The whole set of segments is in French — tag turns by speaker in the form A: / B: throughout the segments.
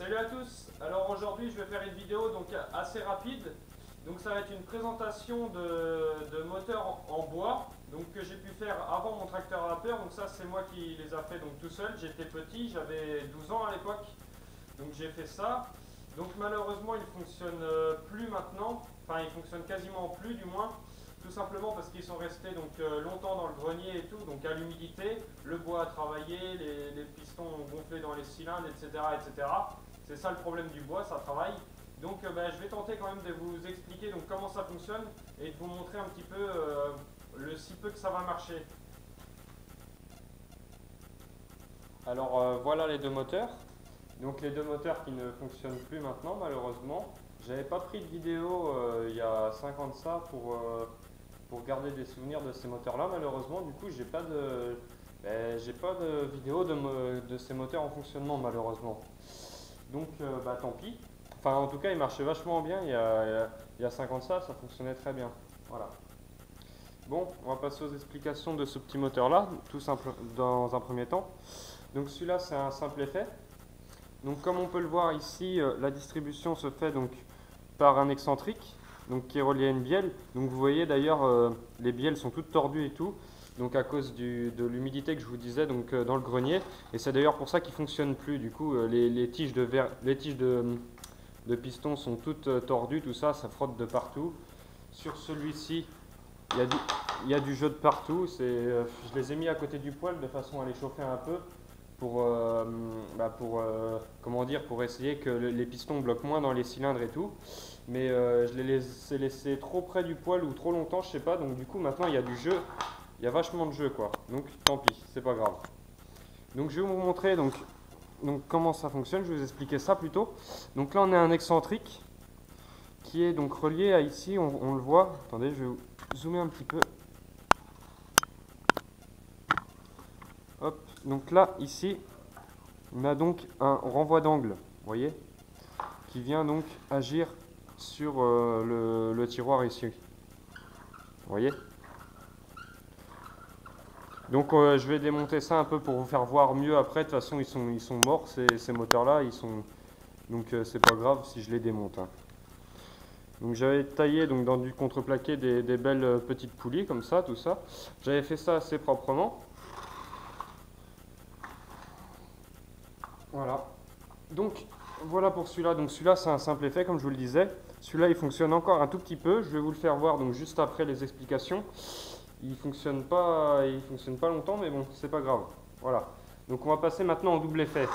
A: Salut à tous. Alors aujourd'hui je vais faire une vidéo donc assez rapide. Donc ça va être une présentation de moteurs en bois donc que j'ai pu faire avant mon tracteur à vapeur. Donc ça c'est moi qui les a fait donc tout seul. J'étais petit, j'avais 12 ans à l'époque. Donc j'ai fait ça. Donc malheureusement il ne fonctionne plus maintenant. Enfin il fonctionne quasiment plus du moins. Tout simplement parce qu'ils sont restés donc longtemps dans le grenier et tout, donc à l'humidité, le bois a travaillé, les pistons ont gonflé dans les cylindres, etc. etc. C'est ça le problème du bois, ça travaille. Donc je vais tenter quand même de vous expliquer donc, comment ça fonctionne et de vous montrer un petit peu le si peu que ça va marcher. Alors voilà les deux moteurs. Donc les deux moteurs qui ne fonctionnent plus maintenant malheureusement. J'avais pas pris de vidéo il y a 5 ans de ça pour garder des souvenirs de ces moteurs-là. Malheureusement, du coup, j'ai pas de vidéo de ces moteurs en fonctionnement, malheureusement. Donc, tant pis. Enfin, en tout cas, ils marchaient vachement bien. Il y a 5 ans de ça, ça fonctionnait très bien. Voilà. Bon, on va passer aux explications de ce petit moteur-là, tout simple dans un premier temps. Donc, celui-là, c'est un simple effet. Donc, comme on peut le voir ici, la distribution se fait donc par un excentrique, donc qui est relié à une bielle. Donc vous voyez d'ailleurs les bielles sont toutes tordues et tout, donc à cause de l'humidité que je vous disais donc dans le grenier. Et c'est d'ailleurs pour ça qu'il ne fonctionne plus. Du coup les tiges de piston sont toutes tordues, tout ça, ça frotte de partout. Sur celui-ci, il y a du jeu de partout. Je les ai mis à côté du poêle de façon à les chauffer un peu comment dire, pour essayer que les pistons bloquent moins dans les cylindres et tout. Mais je les ai laissés trop près du poêle ou trop longtemps, je sais pas. Donc du coup maintenant il y a du jeu, il y a vachement de jeu quoi. Donc tant pis, c'est pas grave. Donc je vais vous montrer donc comment ça fonctionne. Je vais vous expliquer ça plutôt. Donc là on a un excentrique qui est donc relié à ici, on le voit. Attendez, je vais vous zoomer un petit peu. Hop, donc là, ici, on a donc un renvoi d'angle, vous voyez, qui vient donc agir sur le tiroir ici. Vous voyez. Donc je vais démonter ça un peu pour vous faire voir mieux après. De toute façon, ils sont morts, ces moteurs-là. Donc c'est pas grave si je les démonte. Hein. Donc j'avais taillé donc, dans du contreplaqué des belles petites poulies comme ça, tout ça. J'avais fait ça assez proprement. Voilà. Donc voilà pour celui-là. Donc celui-là c'est un simple effet comme je vous le disais. Celui-là il fonctionne encore un tout petit peu. Je vais vous le faire voir donc juste après les explications. Il fonctionne pas longtemps mais bon c'est pas grave. Voilà. Donc on va passer maintenant au double effet.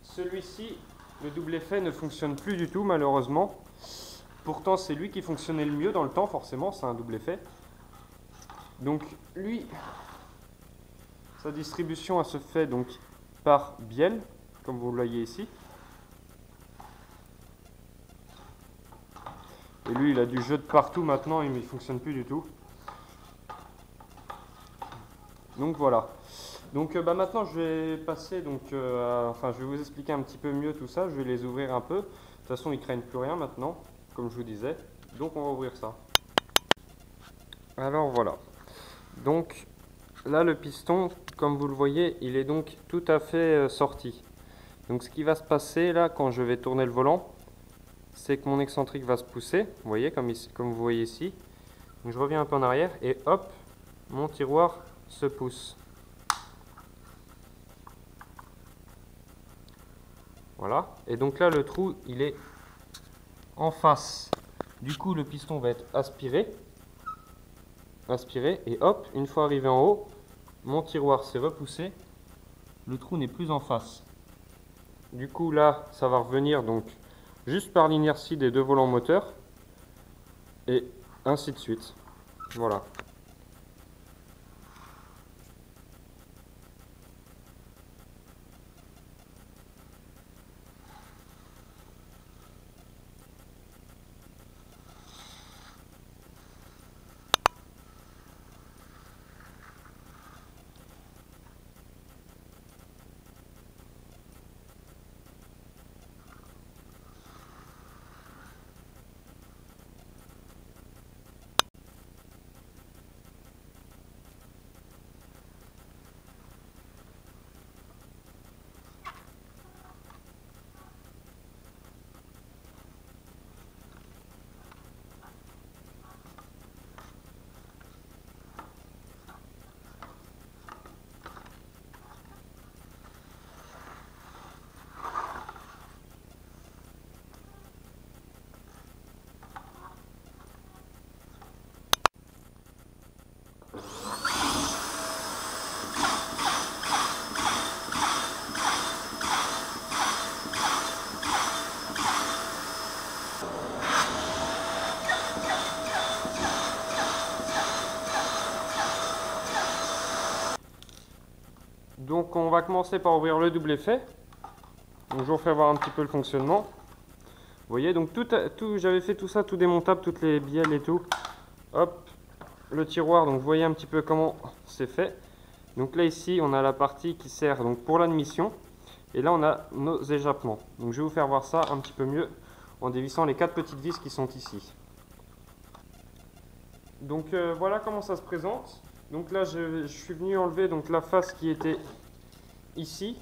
A: Celui-ci, le double effet ne fonctionne plus du tout malheureusement. Pourtant c'est lui qui fonctionnait le mieux dans le temps forcément, c'est un double effet. Donc lui, sa distribution elle se fait donc par bielle, comme vous le voyez ici. Et lui, il a du jeu de partout maintenant, il ne fonctionne plus du tout. Donc voilà. Donc maintenant, je vais passer, je vais vous expliquer un petit peu mieux tout ça. Je vais les ouvrir un peu. De toute façon, ils ne craignent plus rien maintenant, comme je vous disais. Donc on va ouvrir ça. Alors voilà. Donc là, le piston, comme vous le voyez, il est donc tout à fait sorti. Donc ce qui va se passer là, quand je vais tourner le volant, c'est que mon excentrique va se pousser, vous voyez, comme vous voyez ici. Donc je reviens un peu en arrière et hop, mon tiroir se pousse. Voilà, et donc là le trou il est en face. Du coup le piston va être aspiré et hop, une fois arrivé en haut, mon tiroir s'est repoussé, le trou n'est plus en face. Du coup là ça va revenir donc juste par l'inertie des deux volants moteurs et ainsi de suite. Voilà. Donc on va commencer par ouvrir le double effet. Donc je vous refais voir un petit peu le fonctionnement. Vous voyez, donc j'avais fait tout ça, tout démontable, toutes les bielles et tout. Hop, le tiroir, donc vous voyez un petit peu comment c'est fait. Donc là ici, on a la partie qui sert donc pour l'admission. Et là, on a nos échappements. Donc je vais vous faire voir ça un petit peu mieux en dévissant les 4 petites vis qui sont ici. Donc voilà comment ça se présente. Donc là, je suis venu enlever donc, la face qui était ici.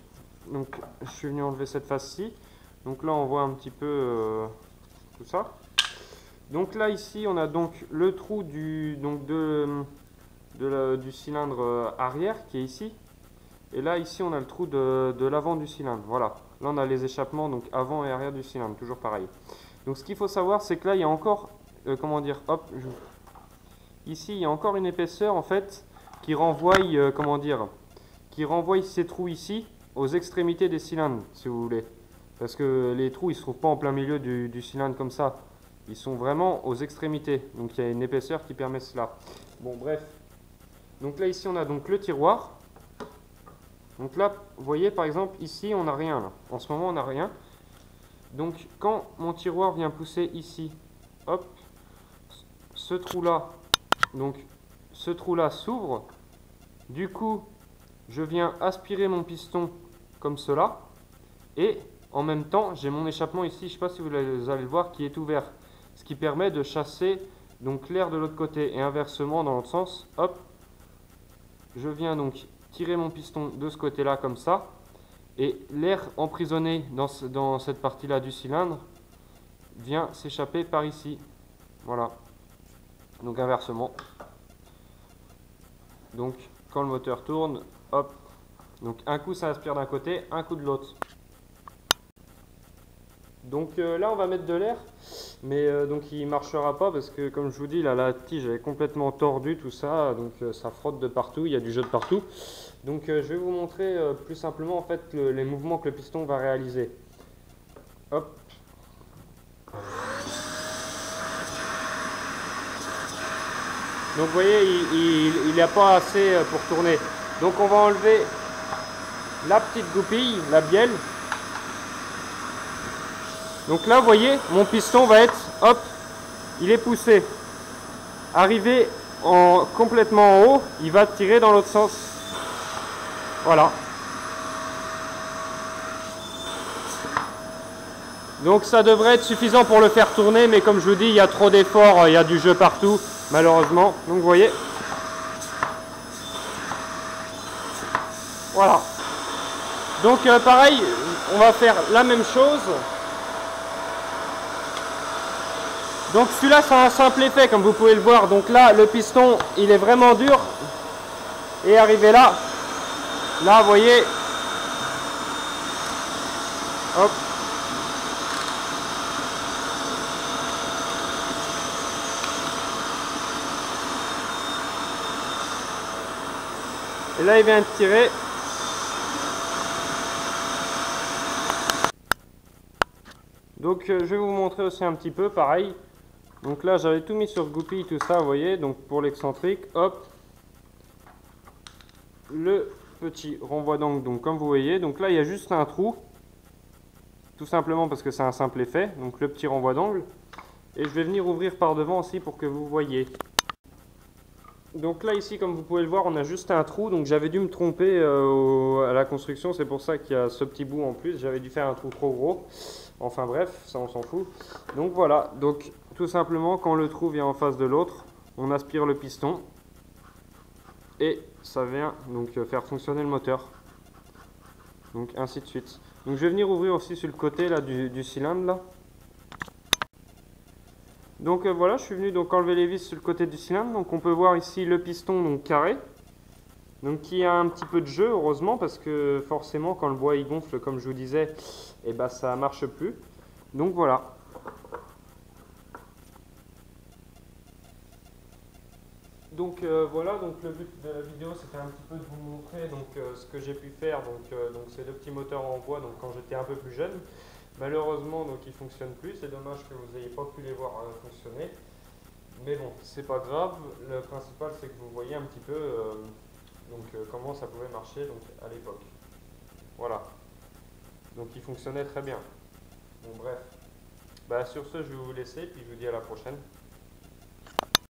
A: Donc je suis venu enlever cette face-ci. Donc là, on voit un petit peu tout ça. Donc là, ici, on a donc le trou du cylindre arrière qui est ici. Et là, ici, on a le trou de l'avant du cylindre. Voilà. Là, on a les échappements donc avant et arrière du cylindre, toujours pareil. Donc ce qu'il faut savoir, c'est que là, il y a encore, comment dire, hop, ici, il y a encore une épaisseur en fait qui renvoie, comment dire, qui renvoie ces trous ici aux extrémités des cylindres, si vous voulez. Parce que les trous, ils ne se trouvent pas en plein milieu du cylindre comme ça. Ils sont vraiment aux extrémités. Donc il y a une épaisseur qui permet cela. Bon, bref. Donc là, ici, on a donc le tiroir. Donc là, vous voyez, par exemple, ici, on n'a rien. Là. En ce moment, on n'a rien. Donc, quand mon tiroir vient pousser ici, hop, ce trou-là, donc ce trou-là s'ouvre. Du coup, je viens aspirer mon piston comme cela. Et en même temps, j'ai mon échappement ici, je ne sais pas si vous allez le voir, qui est ouvert. Ce qui permet de chasser donc l'air de l'autre côté. Et inversement, dans l'autre sens, hop, je viens donc tirer mon piston de ce côté-là comme ça. Et l'air emprisonné dans cette partie-là du cylindre vient s'échapper par ici. Voilà. Donc inversement. Donc quand le moteur tourne, hop. Donc un coup ça aspire d'un côté, un coup de l'autre. Donc là on va mettre de l'air, mais donc il ne marchera pas parce que comme je vous dis là la tige est complètement tordue tout ça, donc ça frotte de partout, il y a du jeu de partout. Donc je vais vous montrer plus simplement en fait les mouvements que le piston va réaliser. Hop. Donc vous voyez il n'y a pas assez pour tourner. Donc on va enlever la petite goupille, la bielle. Donc là, vous voyez, mon piston va être, hop, il est poussé. Arrivé complètement en haut, il va tirer dans l'autre sens. Voilà. Donc ça devrait être suffisant pour le faire tourner, mais comme je vous dis, il y a trop d'efforts, il y a du jeu partout, malheureusement. Donc vous voyez. Voilà. Donc pareil, on va faire la même chose. Donc celui-là c'est un simple effet comme vous pouvez le voir. Donc là le piston il est vraiment dur. Et arrivé là, vous voyez, hop. Et là il vient de tirer. Donc je vais vous montrer aussi un petit peu pareil. Donc là j'avais tout mis sur goupille, tout ça, vous voyez, donc pour l'excentrique, hop, le petit renvoi d'angle, donc comme vous voyez, donc là il y a juste un trou, tout simplement parce que c'est un simple effet, donc le petit renvoi d'angle, et je vais venir ouvrir par devant aussi pour que vous voyez. Donc là ici comme vous pouvez le voir on a juste un trou, donc j'avais dû me tromper à la construction, c'est pour ça qu'il y a ce petit bout en plus, j'avais dû faire un trou trop gros. Enfin bref, ça on s'en fout. Donc voilà, donc tout simplement quand le trou vient en face de l'autre, on aspire le piston et ça vient donc faire fonctionner le moteur. Donc ainsi de suite. Donc je vais venir ouvrir aussi sur le côté là du cylindre là. Donc voilà, je suis venu donc enlever les vis sur le côté du cylindre. Donc on peut voir ici le piston donc carré. Donc qui a un petit peu de jeu heureusement parce que forcément quand le bois il gonfle comme je vous disais, et ben ça marche plus. Donc voilà. Donc voilà, donc le but de la vidéo c'était un petit peu de vous montrer donc, ce que j'ai pu faire. Donc c'est le petit moteur en bois donc quand j'étais un peu plus jeune. Malheureusement donc il ne fonctionne plus, c'est dommage que vous n'ayez pas pu les voir fonctionner. Mais bon, c'est pas grave, le principal c'est que vous voyez un petit peu Donc comment ça pouvait marcher donc, à l'époque. Voilà. Donc il fonctionnait très bien. Bon bref. Bah, sur ce, je vais vous laisser, puis je vous dis à la prochaine.